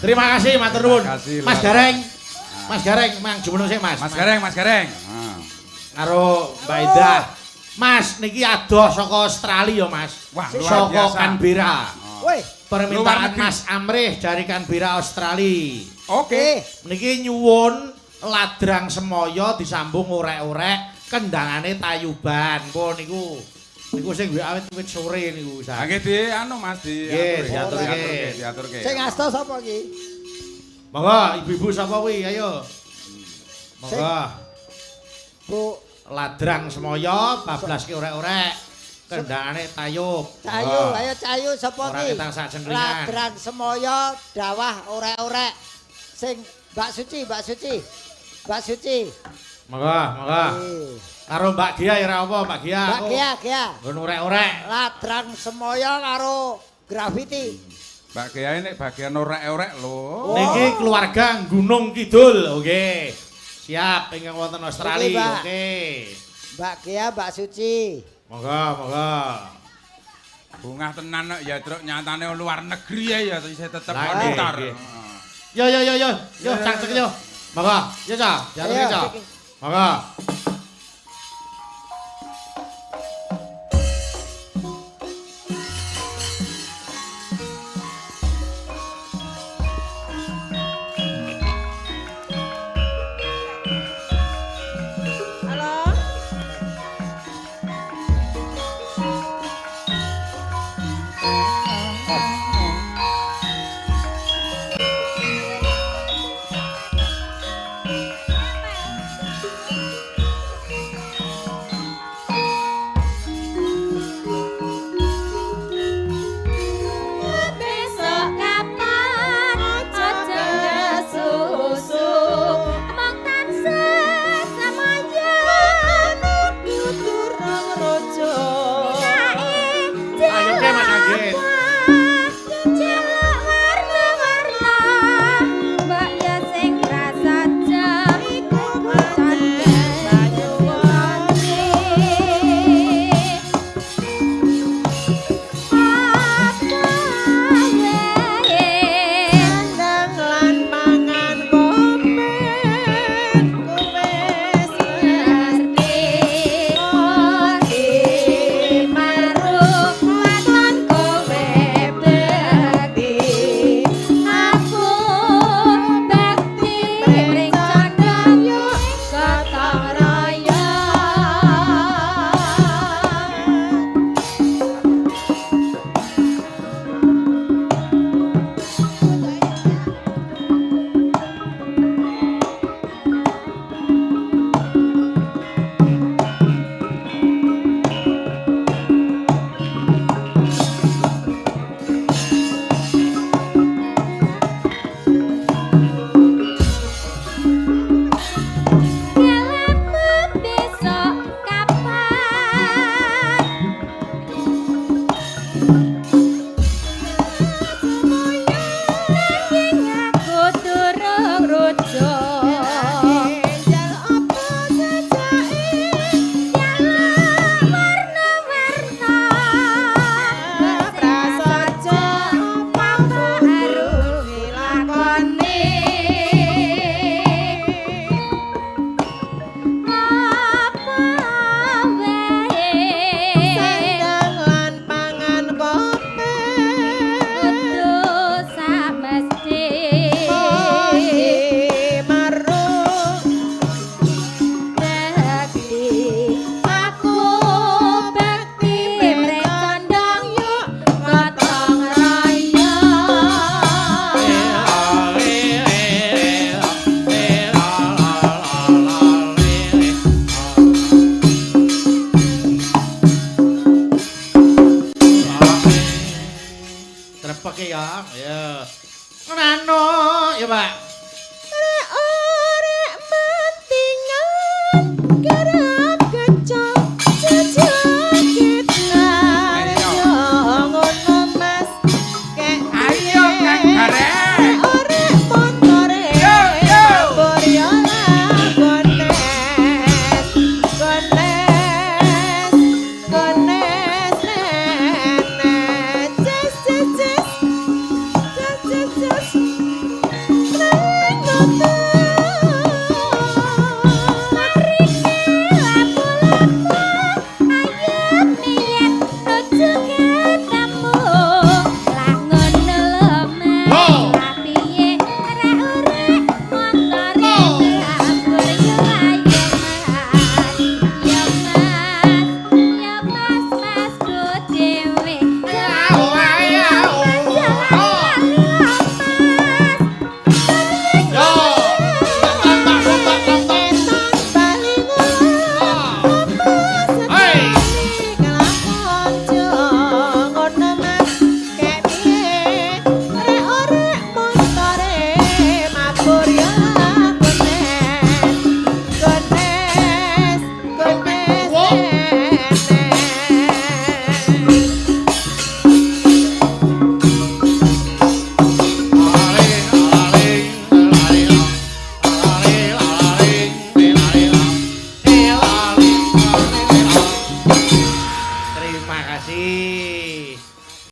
Terima kasih matur nuwun. Terima kasih, Mas luar Gareng. Mas Gareng, mang jumeneng sik Mas. Mas Gareng. Karo Mbak Indah. Mas niki adoh saka Australia ya Mas. Wah, luar Saka biasa. Canberra. Woi, Luar Permintaan negeri. Mas Amrih dari Canberra Australia. Oke. Niki nyuwun ladrang semoyo disambung orek-orek kendangane tayuban. Pun niku sing awit-awit sore niku Lah Sa. nggih di anu Mas di Nggih, diaturke. diaturke. sing asta sapa iki? Monggo ibu-ibu sapa kuwi ayo. Monggo Bu ladrang semoyo bablaske orek-orek kendangane tayub. Cayu, ayo Cayu sapa Ora iki? ketang sak jengkringan. Ladran semoyo dawah orek-orek. Sing Mbak Suci. Monggo. Eh, Karo Mbak Gia ya ora apa Mbak Gia. Mbak Gia. Nggon orek-orek. Ladran semoyo karo graffiti. Mbak Gia ini bagian orek-orek lho. Niki keluarga Gunung Kidul. Oke. Siap ingkang wonten Australia. Mbak. Oke. Mbak Gia, Mbak Suci. Monggo. Bungah tenan kok ya truk nyatane luar negeri ya isih tetep Lah, monitor. nggih. Yo, cangcek yo. Monggo. Yo, Cak. Diaturke, Ayo, Cak. Cik. Monggo. Halo. Besok kapan aja ngesusu Mong tansah samaya Tutur nang rojo. Ayo ke Mas Anggit. Celok warna-warna Mbak ya sing prasaja Iku kucandeng banyu wangi Sandang lan mangan komen. Kuwes ngerti. Besok kapan Nanging aku durung rujuk Enjal apa sajake. warna-warna Prasaja apa harus dilakoni. Sandang lan pangan komen. Koye marung. Aku bakti mrekandang yuk gotong Trepek ya. Ya. Ngono ya, Pak.